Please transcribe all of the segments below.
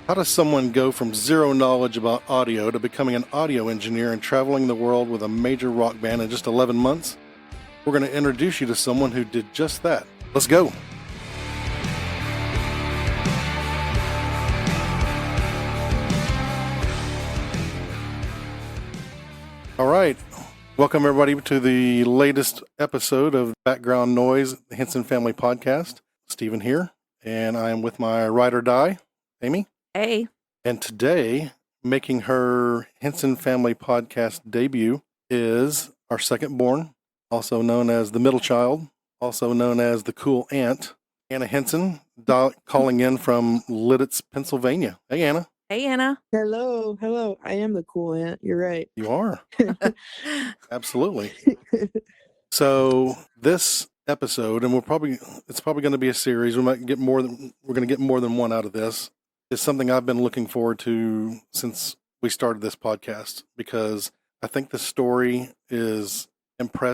How does someone go from zero knowledge about audio to becoming an audio engineer and traveling the world with a major rock band in just 11 months? We're going to introduce you to someone who did just that. Let's go. All right. Welcome, everybody, to the latest episode of Background Noise, the Henson Family Podcast. Stephen here, and I am with my ride or die, Amy. Hey. And today, making her Henson Family Podcast debut is our second born, also known as the middle child, also known as the cool aunt, Anna Henson, calling in from Lidditz, Pennsylvania. Hey, Anna. Hey, Anna. Hello. I am the cool aunt. You're right. You are. Absolutely. So this episode, and it's probably going to be a series. We're going to get more than one out of this. Is something I've been looking forward to since we started this podcast, because I think the story is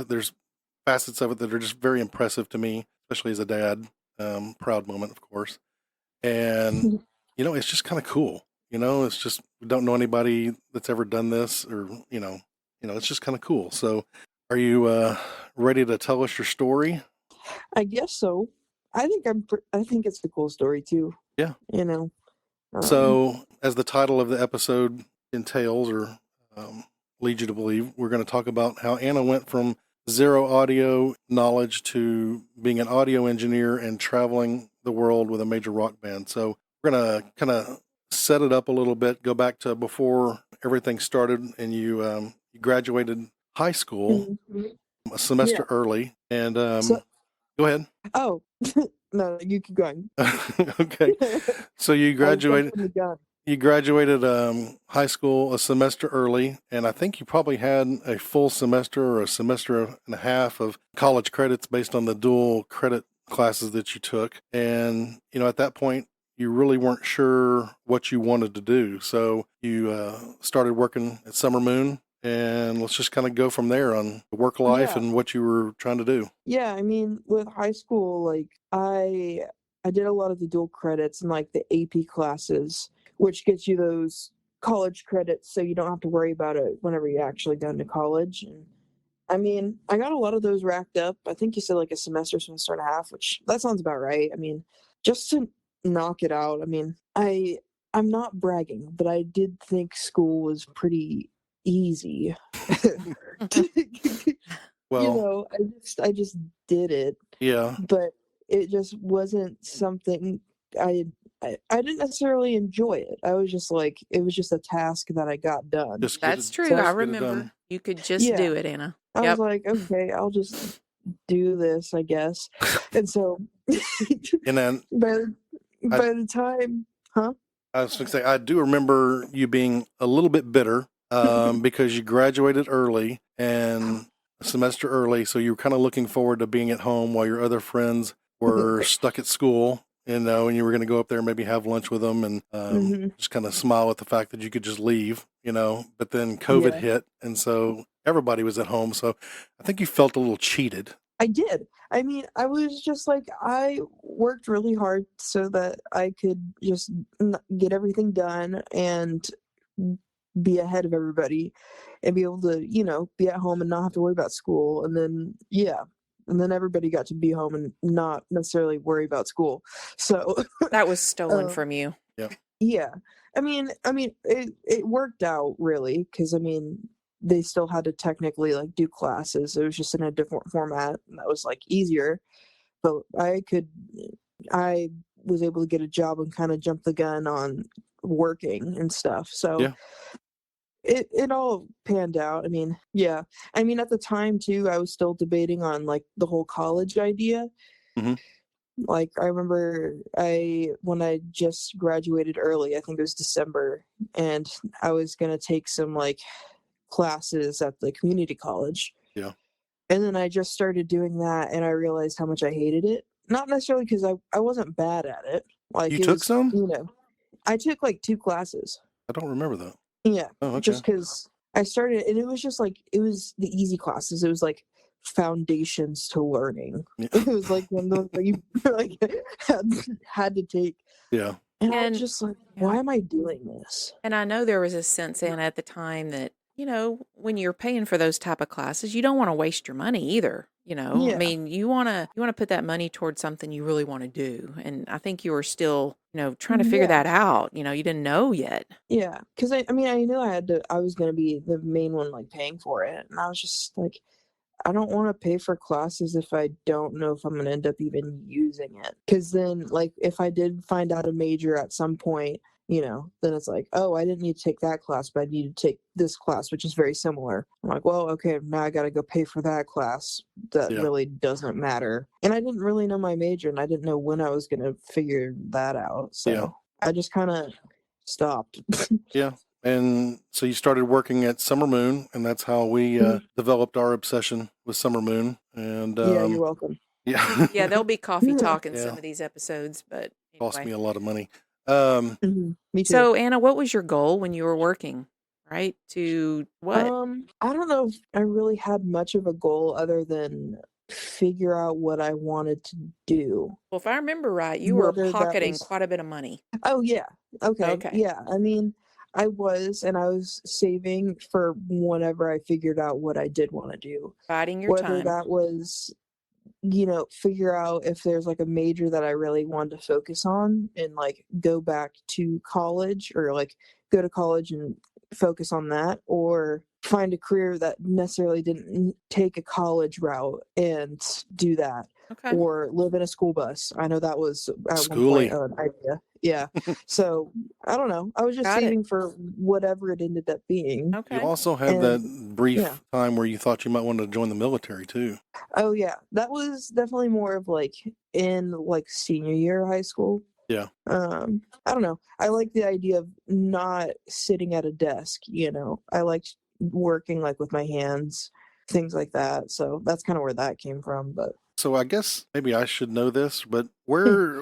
there's facets of it that are just very impressive to me, especially as a dad. Proud moment, of course. And, it's just kind of cool. It's just, we don't know anybody that's ever done this, or, it's just kind of cool. So are you ready to tell us your story? I guess so. I think it's a cool story too. Yeah. So, as the title of the episode entails, or leads you to believe, we're going to talk about how Anna went from zero audio knowledge to being an audio engineer and traveling the world with a major rock band. So we're going to kind of set it up a little bit, go back to before everything started, and you graduated high school a semester early. And go ahead. Oh, no, you keep going. Okay. So you graduated high school a semester early, and I think you probably had a full semester or a semester and a half of college credits based on the dual credit classes that you took. And, at that point, you really weren't sure what you wanted to do. So you started working at Summer Moon, and let's just kind of go from there on the work life and what you were trying to do. Yeah, with high school, I did a lot of the dual credits and the AP classes, which gets you those college credits so you don't have to worry about it whenever you actually go into college. And I got a lot of those racked up. I think you said a semester and a half, which that sounds about right. Just to knock it out. I'm not bragging, but I did think school was pretty easy. Well, I just did it. Yeah. But it just wasn't something I didn't necessarily enjoy it. I was just it was just a task that I got done. That's true. I remember you could just do it, Anna. I was like, okay, I'll just do this, I guess. And so, and then by the time, I was going to say, I do remember you being a little bit bitter because you graduated early and a semester early, so you were kind of looking forward to being at home while your other friends were stuck at school, and you were going to go up there and maybe have lunch with them and just kind of smile at the fact that you could just leave, but then COVID hit, and so everybody was at home, so I think you felt a little cheated. I did. I was just I worked really hard so that I could just get everything done and be ahead of everybody and be able to, be at home and not have to worry about school. And then, and then everybody got to be home and not necessarily worry about school. So that was stolen from you. Yeah. Yeah. It worked out really, because they still had to technically do classes. It was just in a different format, and that was easier. But I was able to get a job and kind of jump the gun on working and stuff. So it all panned out. At the time too, I was still debating on the whole college idea. Mm-hmm. I remember when I just graduated early, I think it was December, and I was going to take some classes at the community college. Yeah. And then I just started doing that, and I realized how much I hated it. Not necessarily because I wasn't bad at it. You took some? I took 2 classes. I don't remember that. Yeah. Oh, okay. Just because I started, and it was just it was the easy classes. It was foundations to learning. Yeah. It was one of those that you had to take. Yeah. And I was just like, why am I doing this? And I know there was a sense, Anna, at the time that, when you're paying for those type of classes, you don't want to waste your money either. I mean, you want to put that money towards something you really want to do. And I think you were still, trying to figure that out. You didn't know yet. Yeah. Cause I mean, I knew I was going to be the main one, like paying for it. And I was just like, I don't want to pay for classes if I don't know if I'm going to end up even using it. Cause then like, if I did find out a major at some point, then it's like, oh, I didn't need to take that class, but I need to take this class, which is very similar. I'm like, well, okay, now I got to go pay for that class. That really doesn't matter. And I didn't really know my major, and I didn't know when I was going to figure that out. So I just kind of stopped. Yeah. And so you started working at Summer Moon, and that's how we developed our obsession with Summer Moon. And yeah, you're welcome. Yeah. Yeah, there'll be coffee talk in some of these episodes, but anyway. Cost me a lot of money. Me too. So, Anna, what was your goal when you were working, right? To what? I don't know if I really had much of a goal other than figure out what I wanted to do. Well, if I remember right, you were pocketing quite a bit of money. Oh, yeah. Okay. Okay. Yeah. I mean, I was saving for whenever I figured out what I did want to do. Biding your time. Whether that was, figure out if there's like a major that I really wanted to focus on and like go back to college, or like go to college and focus on that, or find a career that necessarily didn't take a college route and do that. Okay. Or live in a school bus. I know that was at one point an idea. Yeah. So I don't know. I was just saving for whatever it ended up being. Okay. You also had that brief time where you thought you might want to join the military too. Oh yeah. That was definitely more of like in like senior year of high school. Yeah. I don't know. I like the idea of not sitting at a desk, I liked working like with my hands, things like that. So that's kind of where that came from. But so I guess maybe I should know this, but where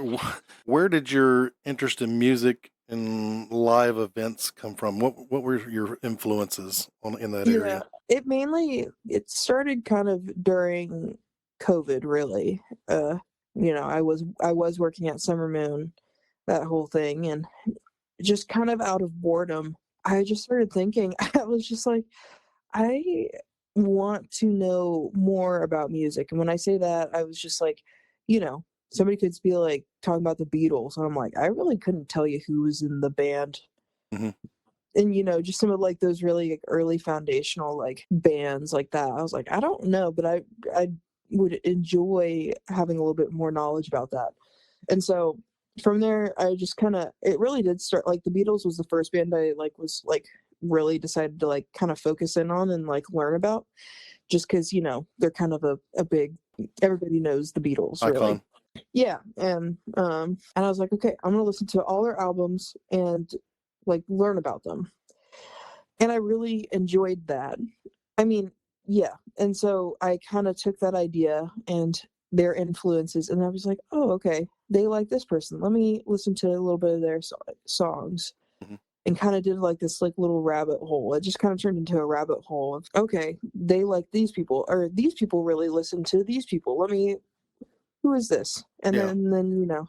did your interest in music and live events come from? What were your influences in that area? It started kind of during COVID, really. I was working at Summer Moon, that whole thing, and just kind of out of boredom, I just started thinking, I was just like, I want to know more about music. And when I say that, I was just like, somebody could be like talking about the Beatles, and I'm like, I really couldn't tell you who was in the band. Mm-hmm. And just some of like those really like, early foundational like bands like that. I was like, I don't know, but I would enjoy having a little bit more knowledge about that. And so from there, I just it really did start, like the Beatles was the first band I like was like really decided to like kind of focus in on and like learn about, just because they're kind of a big, everybody knows the Beatles, really. Icon. Yeah. And I was like, okay, I'm gonna listen to all their albums and like learn about them. And I really enjoyed that. I mean, yeah. And so I kind of took that idea and their influences, and I was like, oh, okay, they like this person, let me listen to a little bit of their songs. Mm-hmm. And kind of did like this like little rabbit hole. It just kind of turned into a rabbit hole of, okay, they like these people, or these people really listen to these people, who is this? And then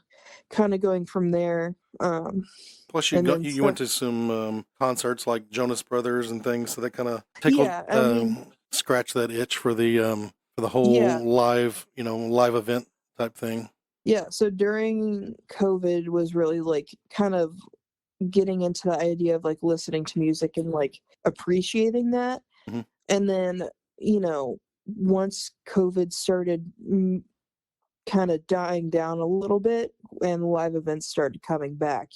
kind of going from there. Plus you went to some concerts like Jonas Brothers and things, so that kind of tickled scratch that itch for the whole live event type thing. Yeah, so during COVID was really like kind of getting into the idea of like listening to music and like appreciating that. Mm-hmm. And then once COVID started kind of dying down a little bit and live events started coming back,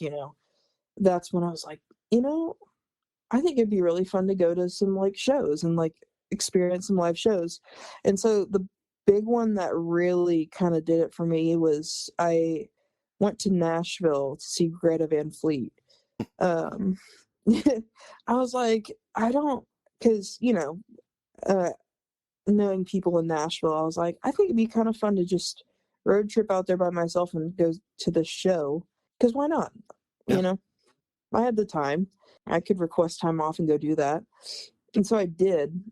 that's when I was like, I think it'd be really fun to go to some like shows and like experience some live shows. And so the big one that really kind of did it for me was I went to Nashville to see Greta Van Fleet. I was like, because knowing people in Nashville, I was like, I think it'd be kind of fun to just road trip out there by myself and go to the show, because why not? I had the time, I could request time off and go do that, and so I did.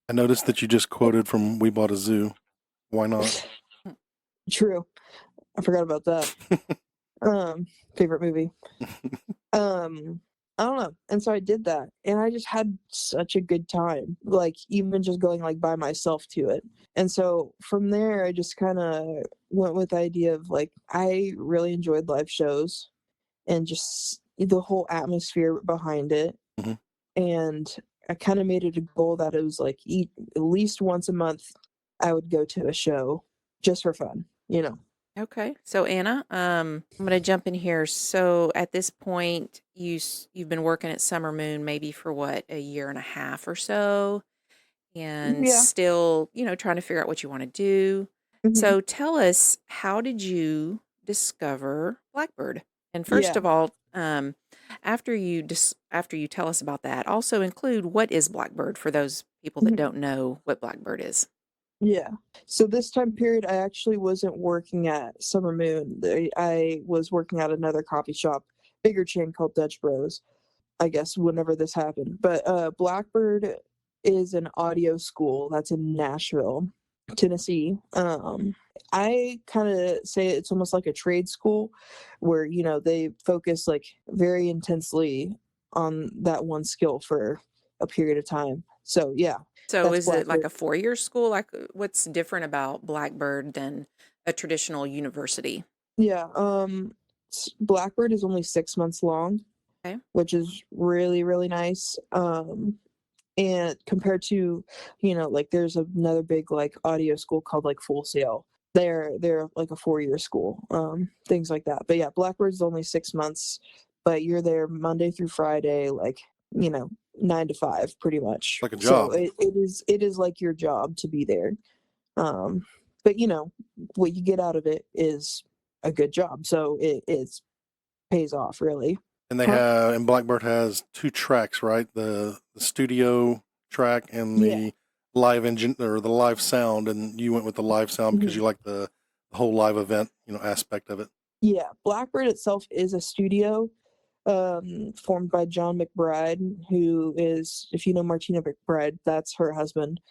I noticed that you just quoted from We Bought a Zoo. Why not? True, I forgot about that. Favorite movie. I don't know. And so I did that, and I just had such a good time, like even just going like by myself to it. And so from there, I just kind of went with the idea of like I really enjoyed live shows and just the whole atmosphere behind it. hmm And I kind of made it a goal that it was like at least once a month I would go to a show just for fun, you know. Okay. So Anna, I'm going to jump in here. So at this point, you've been working at Summer Moon maybe for what, a year and a half or so, and Yeah. still, trying to figure out what you want to do. hmm So tell us, how did you discover Blackbird? And first Yeah. of all, after you tell us about that, also include what is Blackbird for those people that Mhm. don't know what Blackbird is. Yeah. So this time period, I actually wasn't working at Summer Moon. I was working at another coffee shop, bigger chain called Dutch Bros. I guess whenever this happened. But Blackbird is an audio school that's in Nashville, Tennessee. I kind of say it's almost like a trade school where, they focus like very intensely on that one skill for a period of time. So yeah, So that's is it like Blackbird. a four-year school? Like, what's different about Blackbird than a traditional university? Yeah, Blackbird is only 6 months long, Okay. which is really, really nice. And compared to, like there's another big like audio school called like Full Sail. They're like a 4-year school, things like that. But yeah, Blackbird's only 6 months, but you're there Monday through Friday, like, 9 to 5 pretty much. Like a So job. it is like your job to be there. Um, but what you get out of it is a good job. So it pays off really. And they Huh? have, and Blackbird has two tracks, right? The studio track and Yeah. the live engine or the live sound. And you went with the live sound because Mhm. you like the whole live event, aspect of it. Yeah, Blackbird itself is a studio formed by John McBride, who is, if you know Martina McBride, that's her husband.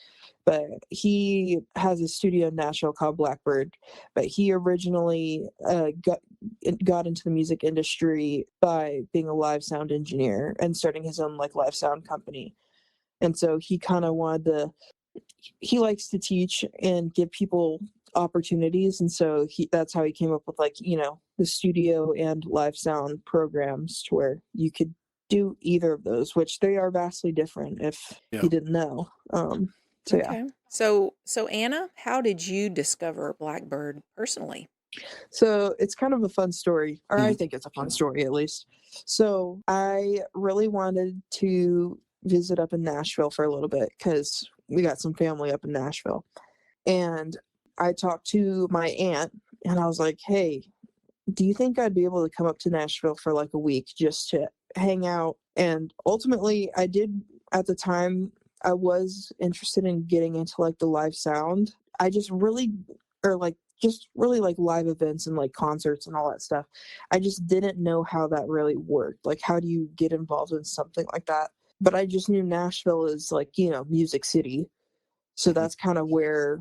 But he has a studio in Nashville called Blackbird. But he originally got into the music industry by being a live sound engineer and starting his own like live sound company. And so he kind of wanted to he likes to teach and give people opportunities, and so that's how he came up with like the studio and live sound programs to where you could do either of those, which they are vastly different if Yeah. you didn't know. So yeah. Okay. So Anna, how did you discover Blackbird personally? So it's kind of a fun story, or I Mhm. think it's a fun story at least. So I really wanted to visit up in Nashville for a little bit because we got some family up in Nashville. And I talked to my aunt and I was like, hey, do you think I'd be able to come up to Nashville for like a week just to hang out? And ultimately, I did at the time, I was interested in getting into like the live sound. I just really, or like, just really like live events and like concerts and all that stuff. I just didn't know how that really worked. Like, how do you get involved in something like that? But I just knew Nashville is like, Music City. So Mhm. that's kind of where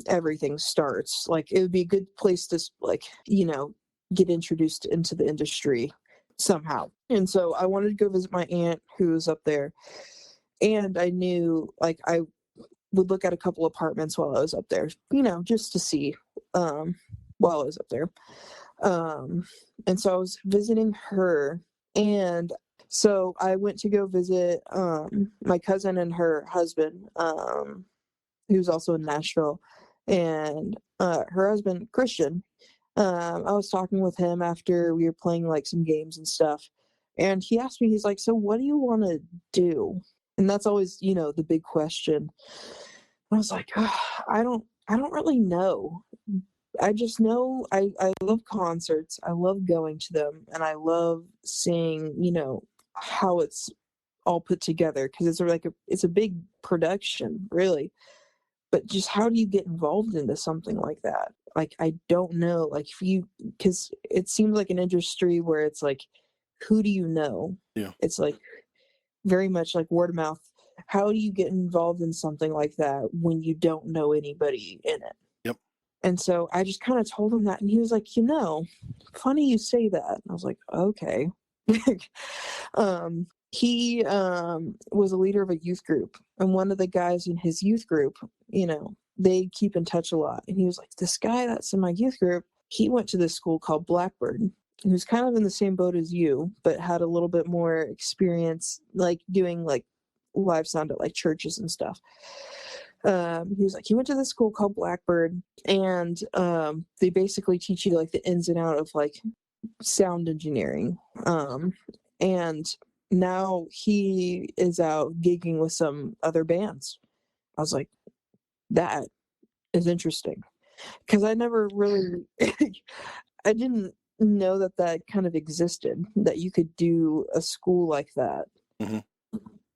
everything starts. Like it would be a good place to like, get introduced into the industry somehow. And so I wanted to go visit my aunt who was up there. And I knew like I would look at a couple apartments while I was up there, just to see um while I was up there. Um and so I was visiting her, and so I went to go visit my cousin and her husband, who's also in Nashville, and her husband Christian. I was talking with him after we were playing like some games and stuff, and he asked me, he's like, "So what do you want to do?" And that's always, the big question. I was like, I don't really know. I just know I love concerts. I love going to them, and I love seeing, how it's all put together because it's a big production, really. But just how do you get involved into something like that? Like, I don't know. Like, because it seems like an industry where it's like, who do you know? Yeah. It's like very much like word of mouth. How do you get involved in something like that when you don't know anybody in it? Yep. And so I just kind of told him that, and he was like, funny you say that. And I was like, okay. He was a leader of a youth group, and one of the guys in his youth group, they keep in touch a lot. And he was like, this guy that's in my youth group, he went to this school called Blackbird. He was kind of in the same boat as you, but had a little bit more experience, like doing like live sound at like churches and stuff. He was like, he went to this school called Blackbird, and they basically teach you like the ins and out of like sound engineering. And now he is out gigging with some other bands. I was like, that is interesting, because I never really, I didn't know that kind of existed, that you could do a school like that,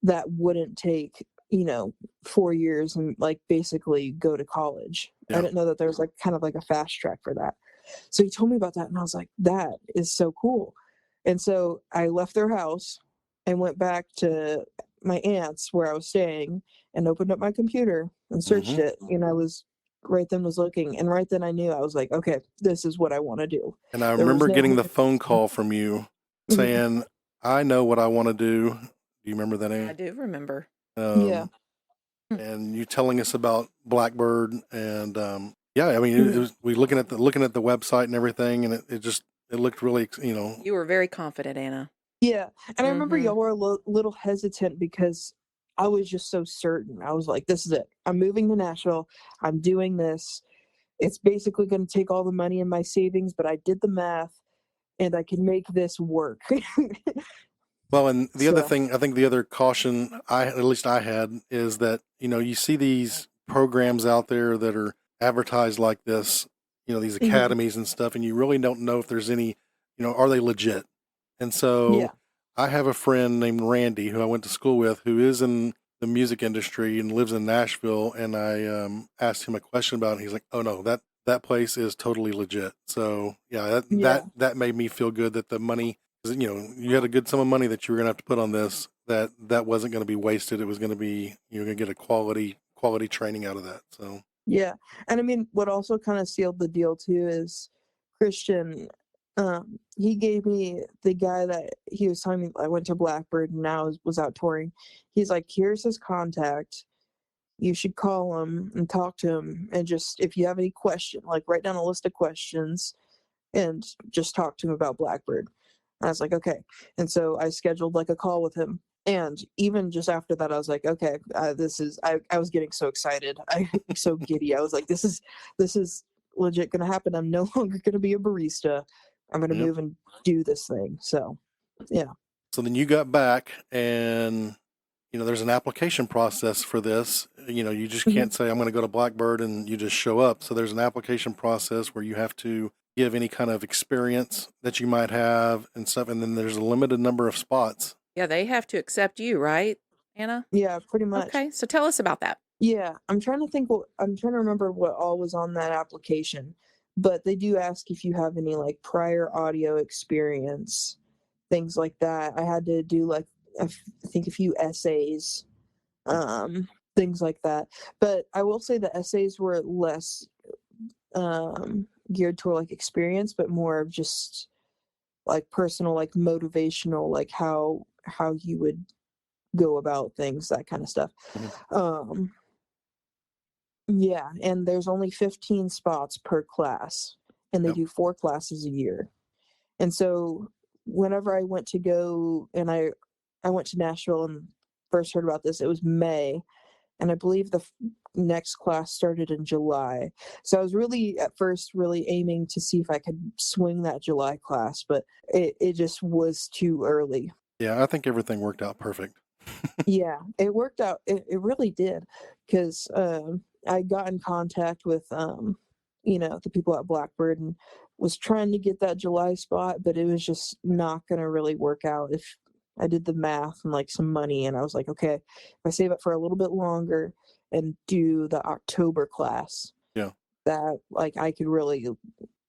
that wouldn't take 4 years and like basically go to college. I didn't know that there was like kind of like a fast track for that. So he told me about that, and I was like, that is so cool. And so I left their house and went back to my aunt's where I was staying and opened up my computer and searched it. And I was looking, and right then I knew. I was like, okay, this is what I want to do. And I remember getting the phone call from you saying, I know what I want to do. Do you remember that, Amy? I do remember. Yeah. And you telling us about Blackbird, and I mean, it was, we looking at the website and everything, and it looked really, You were very confident, Anna. Yeah, and I remember y'all were a little hesitant because I was just so certain. I was like, this is it. I'm moving to Nashville. I'm doing this. It's basically going to take all the money in my savings, but I did the math, and I can make this work. Well, and the other thing, I think the other caution at least I had, is that, you see these programs out there that are advertised like this, these academies and stuff, and you really don't know if there's any, are they legit? And so I have a friend named Randy who I went to school with, who is in the music industry and lives in Nashville. And I asked him a question about it. And he's like, oh no, that place is totally legit. So that made me feel good that the money, you had a good sum of money that you were going to have to put on this, that wasn't going to be wasted. It was going to be, you're going to get a quality training out of that. So. Yeah. And I mean, what also kind of sealed the deal too is Christian. He gave me the guy that he was telling me. I went to Blackbird and now was out touring. He's like, here's his contact. You should call him and talk to him, and just, if you have any question, like write down a list of questions and just talk to him about Blackbird. And I was like, okay. And so I scheduled like a call with him. And even just after that, I was like, okay, I was getting so excited. I was so giddy. I was like, this is legit going to happen. I'm no longer going to be a barista. I'm going to move and do this thing. So, yeah. So then you got back, and, there's an application process for this. You just can't say, I'm going to go to Blackbird and you just show up. So there's an application process where you have to give any kind of experience that you might have and stuff. And then there's a limited number of spots. Yeah, they have to accept you, right, Anna? Yeah, pretty much. Okay, so tell us about that. Yeah, I'm trying to remember what all was on that application, but they do ask if you have any like prior audio experience, things like that. I had to do like, I think a few essays, things like that. But I will say the essays were less geared toward like experience, but more of just like personal, like motivational, like how you would go about things, that kind of stuff. Yeah, and there's only 15 spots per class, and they do 4 classes a year. And so whenever I went to go, and I went to Nashville and first heard about this, it was May, and I believe the next class started in July. So I was really at first really aiming to see if I could swing that July class, but it just was too early. Yeah, I think everything worked out perfect. Yeah, it worked out. It really did, because I got in contact with the people at Blackbird and was trying to get that July spot, but it was just not going to really work out if I did the math and like some money. And I was like, okay, if I save up for a little bit longer and do the October class, that like I could really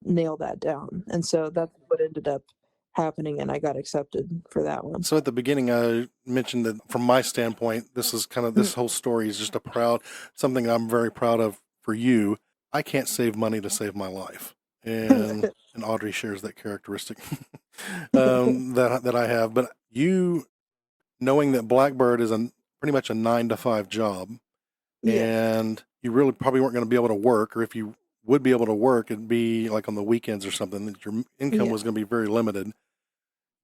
nail that down. And so that's what ended up happening, and I got accepted for that one. So at the beginning, I mentioned that from my standpoint, this is kind of, this whole story is just something I'm very proud of for you. I can't save money to save my life. And Audrey shares that characteristic that I have. But you, knowing that Blackbird is pretty much a 9 to 5 job, Yeah. and you really probably weren't going to be able to work, or if you would be able to work, it'd be like on the weekends or something, that your income Yeah. was going to be very limited.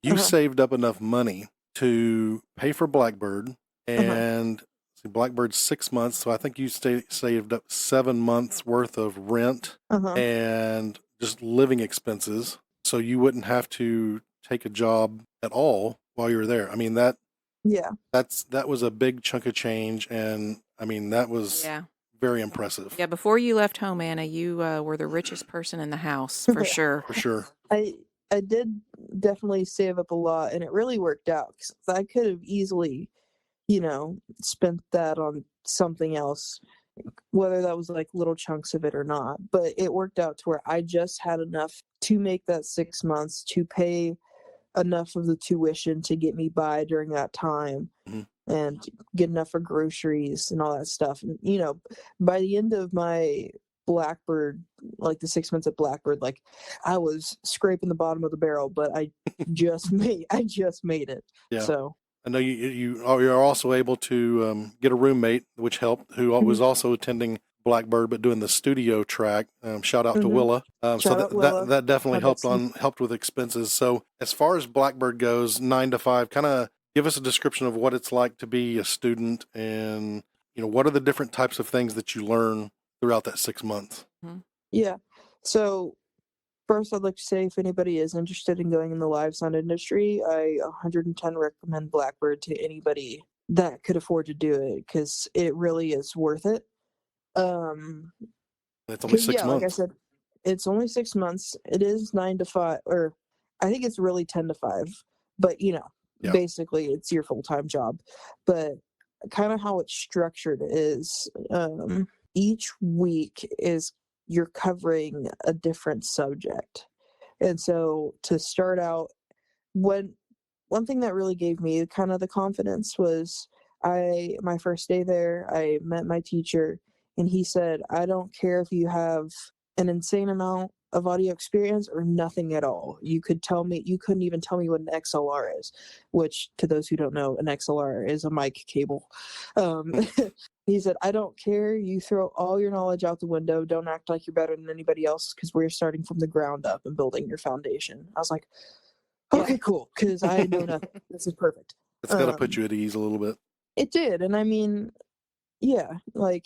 You Uh-huh. saved up enough money to pay for Blackbird, and see, Blackbird's 6 months, so I think you saved up 7 months worth of rent Uh-huh. and just living expenses, so you wouldn't have to take a job at all while you were there. I mean, that Yeah. that was a big chunk of change, and I mean, that was Yeah. very impressive. Yeah, before you left home, Anna, you were the richest person in the house, for sure. For sure. I did definitely save up a lot, and it really worked out, 'cause I could have easily, spent that on something else, whether that was like little chunks of it or not. But it worked out to where I just had enough to make that 6 months, to pay enough of the tuition to get me by during that time, Mhm. and get enough for groceries and all that stuff. And by the end of my Blackbird, like the 6 months at Blackbird, like I was scraping the bottom of the barrel, but I just made it. Yeah. So I know you're also able to get a roommate, which helped, who was also attending Blackbird but doing the studio track. Shout out to Willa. So Shout out Willa. that definitely My helped with expenses. So as far as Blackbird goes, 9 to 5, kind of give us a description of what it's like to be a student, and what are the different types of things that you learn throughout that 6 months. Yeah. So first, I'd like to say, if anybody is interested in going in the live sound industry, I 110 recommend Blackbird to anybody that could afford to do it, because it really is worth it. It's only 6 Yeah, like I months. said, it's only 6 months. It is 9 to 5, or I think it's really 10 to 5. But Yeah. basically, it's your full time job. But kind of how it's structured is, each week is you're covering a different subject. And so to start out, one thing that really gave me kind of the confidence was, my first day there, I met my teacher, and he said, "I don't care if you have an insane amount of audio experience or nothing at all. You couldn't even tell me what an XLR is," which, to those who don't know, an XLR is a mic cable. He said, "I don't care. You throw all your knowledge out the window. Don't act like you're better than anybody else, because we're starting from the ground up and building your foundation." I was like, okay, cool, because I know nothing. This is perfect. It's got to put you at ease a little bit. It did, and I mean, yeah, like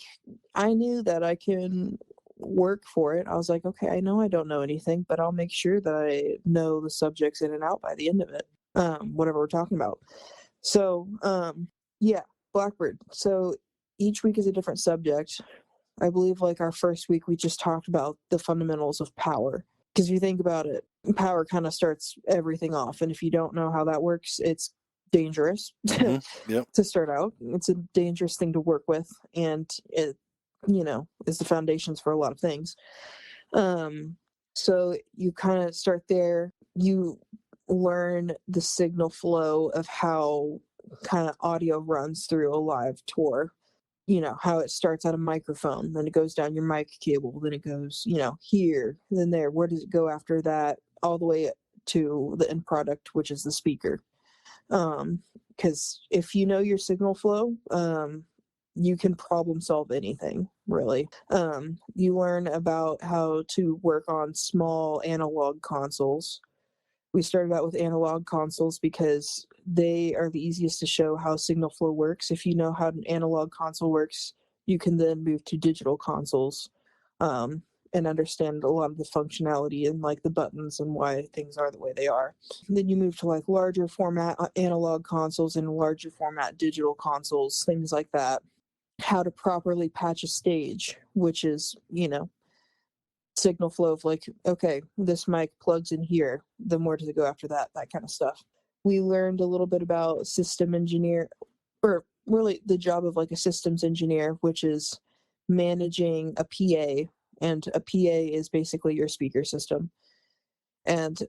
I knew that I can work for it. I was like, okay, I know I don't know anything, but I'll make sure that I know the subjects in and out by the end of it, whatever we're talking about. So, yeah, Blackbird. So each week is a different subject. I believe, like, our first week, we just talked about the fundamentals of power. Because if you think about it, power kind of starts everything off. And if you don't know how that works, it's dangerous Yep. to start out. It's a dangerous thing to work with. And it, is the foundations for a lot of things. So you kind of start there. You learn the signal flow of how kind of audio runs through a live tour. How it starts at a microphone, then it goes down your mic cable, then it goes, here, then there. Where does it go after that? All the way to the end product, which is the speaker. Because if you know your signal flow, you can problem solve anything, really. You learn about how to work on small analog consoles. We started out with analog consoles because they are the easiest to show how signal flow works. If you know how an analog console works, you can then move to digital consoles, and understand a lot of the functionality and like the buttons and why things are the way they are. And then you move to like larger format analog consoles and larger format digital consoles, things like that. How to properly patch a stage, which is, signal flow of like, okay, this mic plugs in here, then where does it go after that kind of stuff. We learned a little bit about system engineer, or really the job of like a systems engineer, which is managing a PA, and a PA is basically your speaker system, and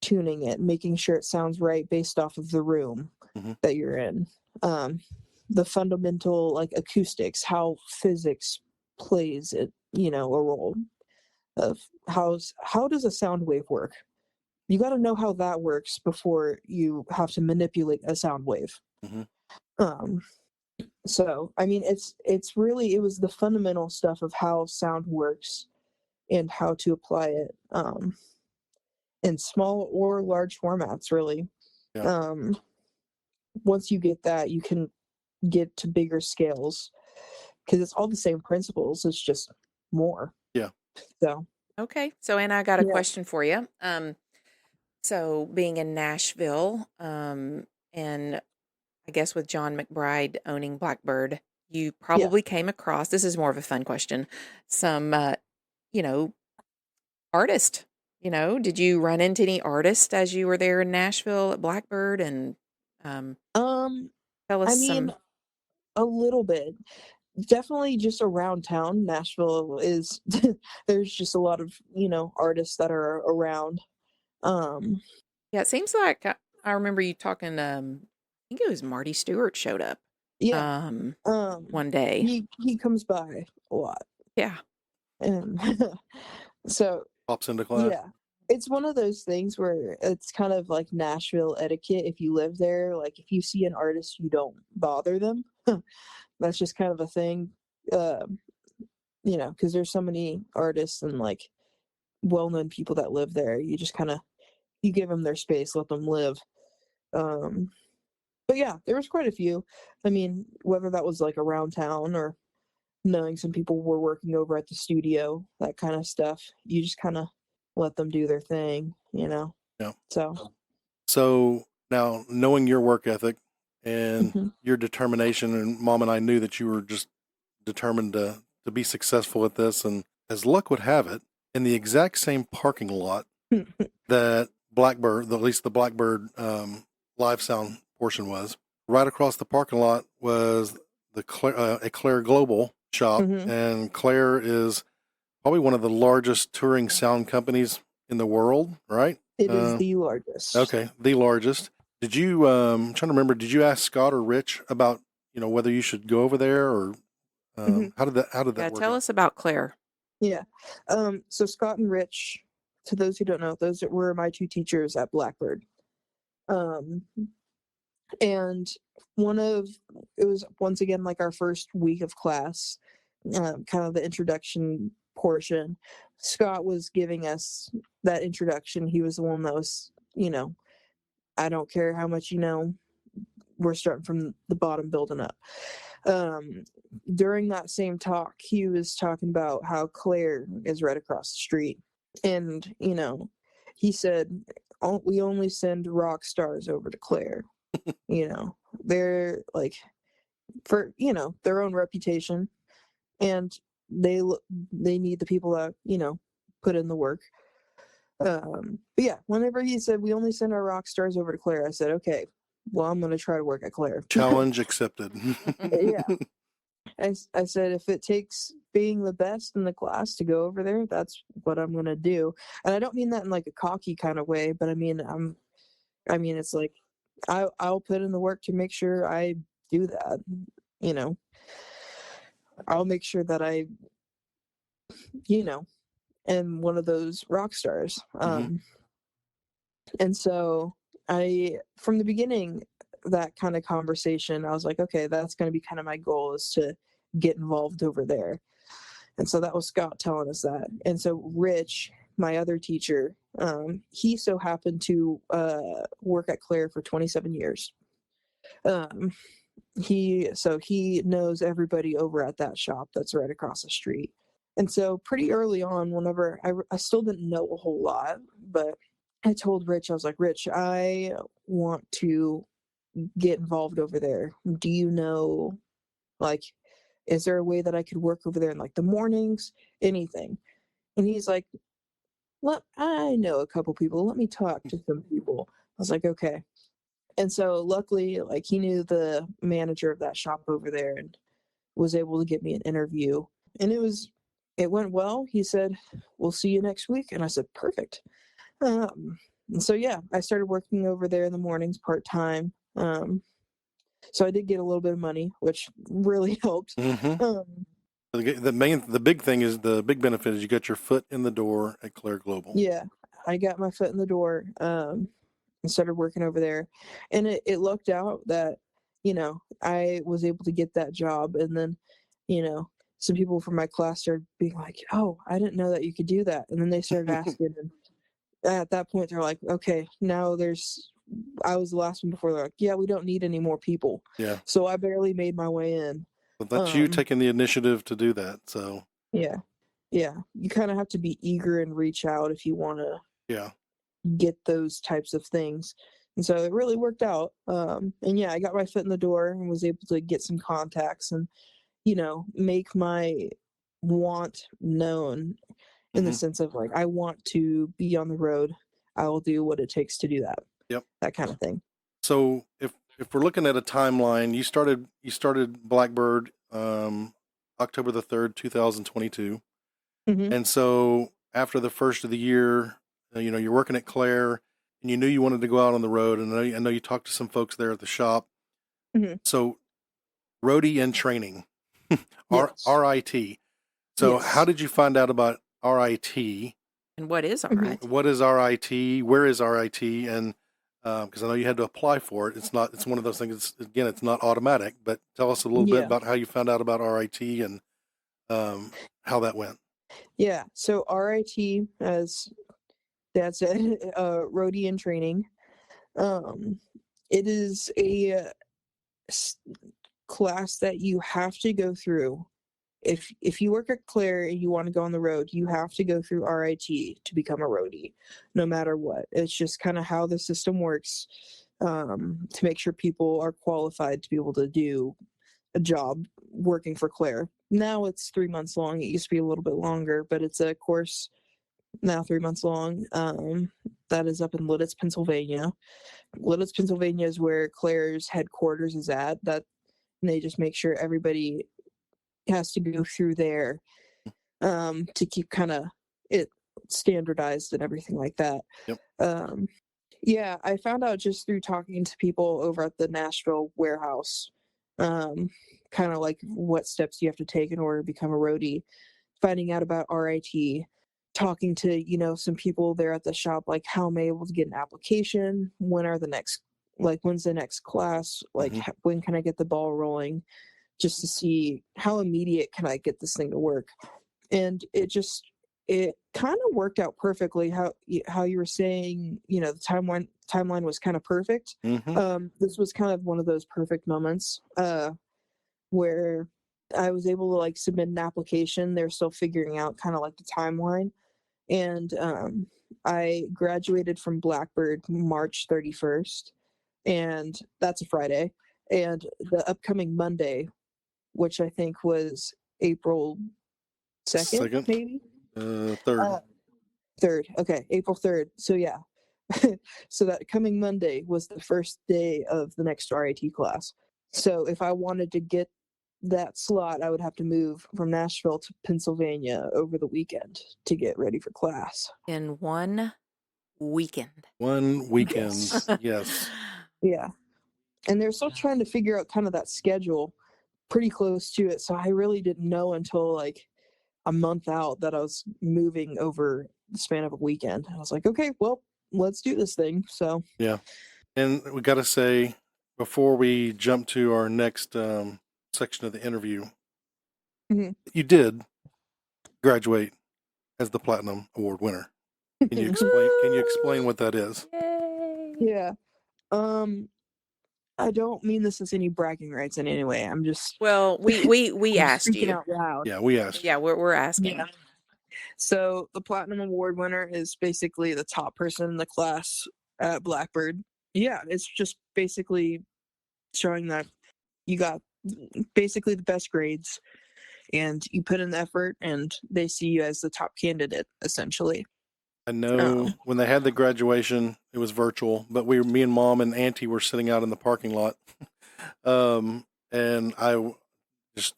tuning it, making sure it sounds right based off of the room that you're in. The fundamental like acoustics, how physics plays it a role of how does a sound wave work. You got to know how that works before you have to manipulate a sound wave. Mm-hmm. So I mean, it was the fundamental stuff of how sound works and how to apply it in small or large formats, really. Yeah. Once you get that, you can get to bigger scales because it's all the same principles. It's just more. Yeah. So Okay. So, Anna, I got a yeah, question for you. So being in Nashville, and I guess with John McBride owning Blackbird, you yeah. probably came across, this is more of a fun question, some, you know, artist. Did you run into any artists as you were there in Nashville at Blackbird? And um, tell us I mean, some. a little bit. Definitely just around town. Nashville is there's just a lot of, artists that are around. Um, Yeah, it seems like I remember you talking. I think it was Marty Stewart showed up yeah. um, Um, one day. he comes by a lot. Yeah. And so Pops into class. yeah. It's one of those things where it's kind of like Nashville etiquette. If you live there, like if you see an artist, you don't bother them. That's just kind of a thing. Because there's so many artists and like well-known people that live there. You just kind of you give them their space, let them live. Um, but yeah, there was quite a few. I mean, whether that was like around town or knowing some people were working over at the studio, that kind of stuff. You just kind of let them do their thing. Yeah. So now, knowing your work ethic and mhm. your determination, and Mom and I knew that you were just determined to be successful at this. And as luck would have it, in the exact same parking lot that Blackbird, at least the Blackbird live sound portion was, right across the parking lot was a Clair Global shop, Mhm. and Clair is probably one of the largest touring sound companies in the world, right? It is the largest. Okay, the largest. Did you? I'm trying to remember. Did you ask Scott or Rich about whether you should go over there, or Mhm. how did that Yeah, work tell out? us about Claire. Yeah. So Scott and Rich, to those who don't know, those were my two teachers at Blackbird. Um, and it was once again like our first week of class, kind of the introduction portion. Scott was giving us that introduction. He was the one that was, I don't care how much you know, we're starting from the bottom building up. During that same talk, he was talking about how Claire is right across the street. And, he said, we only send rock stars over to Claire. They're like, for, their own reputation. And they need the people that, put in the work. But yeah, whenever he said we only send our rock stars over to Claire, I said, okay, well, I'm going to try to work at Claire. Challenge accepted. Yeah. I said, if it takes being the best in the class to go over there, that's what I'm going to do. And I don't mean that in like a cocky kind of way, but I mean, it's like, I'll put in the work to make sure I do that. You know, I'll make sure that I, am one of those rock stars. And so from the beginning, that kind of conversation, I was like, okay, that's going to be kind of my goal, is to get involved over there. And so that was Scott telling us that. And so Rich, my other teacher, he so happened to work at Claire for 27 years. He knows everybody over at that shop that's right across the street. And so pretty early on, whenever I still didn't know a whole lot, but I told Rich, I was like, Rich, I want to get involved over there. Do you know, like, is there a way that I could work over there in like the mornings? Anything. And he's like, I know a couple people. Let me talk to some people. I was like, okay. And so luckily, like, he knew the manager of that shop over there and was able to get me an interview. And it went well. He said, we'll see you next week. And I said, perfect. And so, yeah, I started working over there in the mornings part-time. So I did get a little bit of money, which really helped. Mm-hmm. The big thing is the big benefit is you got your foot in the door at Clair Global. Yeah, I got my foot in the door and started working over there, and it lucked out that I was able to get that job, and then some people from my class started being like, "Oh, I didn't know that you could do that," and then they started asking, and at that point they're like, "Okay, now there's." I was the last one before they're like, "Yeah, we don't need any more people," Yeah. so I barely made my way in. But that's you taking the initiative to do that. So Yeah, yeah, you kind of have to be eager and reach out if you want to yeah. get those types of things. And so it really worked out. And yeah, I got my foot in the door and was able to get some contacts and, make my want known in the Mhm. sense of like, I want to be on the road. I will do what it takes to do that. Yep. That kind of thing. So if we're looking at a timeline, you started Blackbird October the 3rd, 2022. Hmm. And so after the first of the year, you're working at Claire and you knew you wanted to go out on the road. And I know you talked to some folks there at the shop. Hmm. So roadie in training, Yes. RIT. So how Yes. did you find out about RIT? And what is Mhm. RIT? What is RIT? Where is RIT? And because I know you had to apply for it. It's one of those things. It's not automatic. But tell us a little bit Yeah. about how you found out about RIT and how that went. Yeah. So RIT, as Dad said, roadie in training. Um, it is a s- class that you have to go through. If you work at Claire and you want to go on the road, you have to go through RIT to become a roadie, no matter what. It's just kind of how the system works, to make sure people are qualified to be able to do a job working for Claire. Now it's 3 months long. It used to be a little bit longer, but it's a course now 3 months long. That is up in Lidditz, Pennsylvania. Lidditz, Pennsylvania is where Claire's headquarters is at. That and they just make sure everybody has to go through there, to keep kind of it standardized and everything like that. Yep. Yeah, I found out just through talking to people over at the Nashville warehouse, kind of like what steps you have to take in order to become a roadie, finding out about RIT, talking to, some people there at the shop, like how am I able to get an application? When's the next class? Like, Mhm. when can I get the ball rolling? Just to see how immediate can I get this thing to work. And it kind of worked out perfectly how you were saying, the timeline was kind of perfect. This was kind of one of those perfect moments where I was able to like submit an application. They're still figuring out kind of like the timeline. And I graduated from Blackbird March 31st, and that's a Friday. And the upcoming Monday, which I think was April 2nd, Second, maybe? third. 3rd. Okay, April 3rd. So yeah. So that coming Monday was the first day of the next RIT class. So if I wanted to get that slot, I would have to move from Nashville to Pennsylvania over the weekend to get ready for class. In one weekend. One weekend. Yes. Yes. Yeah. And they're still trying to figure out kind of that schedule, pretty close to it. So I really didn't know until like a month out that I was moving over the span of a weekend. I was like, okay, well, let's do this thing. So Yeah. And we got to say, before we jump to our next section of the interview, Mhm. you did graduate as the Platinum Award winner. Can you explain what that is? Yay. Yeah. I don't mean this as any bragging rights in any way. I'm just Well, we I'm asked speaking you. out loud. Yeah, we asked. Yeah, we're asking. Yeah. So the Platinum Award winner is basically the top person in the class at Blackbird. Yeah, it's just basically showing that you got basically the best grades and you put in the effort and they see you as the top candidate essentially. I know when they had the graduation, it was virtual, but me and Mom and Auntie were sitting out in the parking lot, and just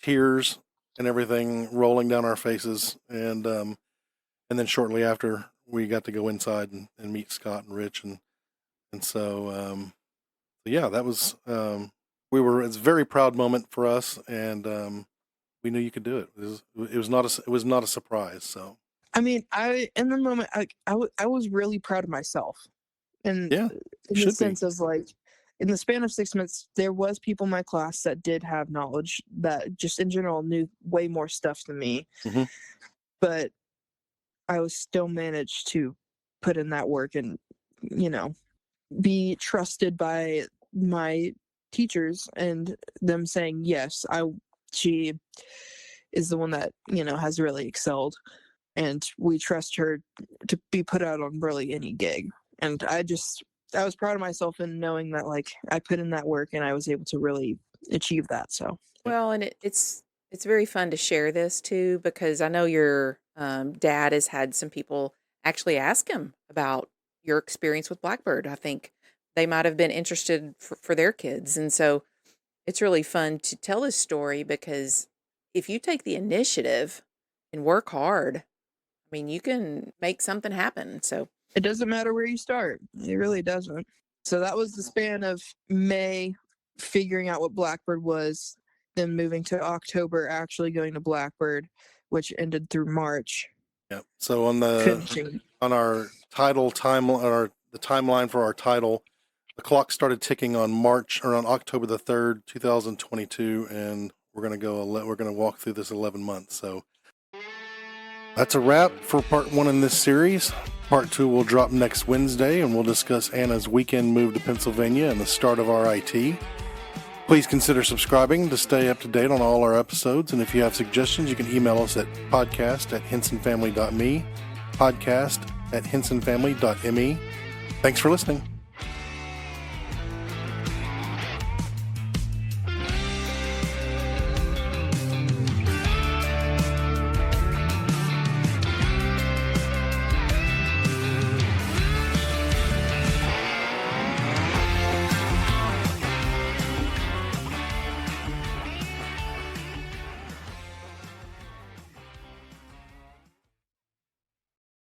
tears and everything rolling down our faces, and then shortly after we got to go inside and meet Scott and Rich, and so yeah, that was it's a very proud moment for us, and we knew you could do it. It was not a surprise. So I mean, in the moment, I was really proud of myself, and yeah, in the sense of like, in the span of 6 months, there was people in my class that did have knowledge that just in general knew way more stuff than me, but I was still managed to put in that work and, be trusted by my teachers and them saying, yes, she is the one that, has really excelled. And we trust her to be put out on really any gig. And I was proud of myself in knowing that, like, I put in that work and I was able to really achieve that. So, well, and it's very fun to share this too, because I know your dad has had some people actually ask him about your experience with Blackbird. I think they might have been interested for their kids. And so it's really fun to tell this story, because if you take the initiative and work hard, I mean, you can make something happen. So it doesn't matter where you start. It really doesn't. So that was the span of May figuring out what Blackbird was, then moving to October, actually going to Blackbird, which ended through March. Yeah. So on our title the timeline for our title, the clock started ticking on October the 3rd, 2022, and we're going to walk through this 11 months. So that's a wrap for part 1 in this series. Part 2 will drop next Wednesday, and we'll discuss Anna's weekend move to Pennsylvania and the start of RIT. Please consider subscribing to stay up to date on all our episodes, and if you have suggestions, you can email us at podcast@hensonfamily.me, podcast@hensonfamily.me. Thanks for listening.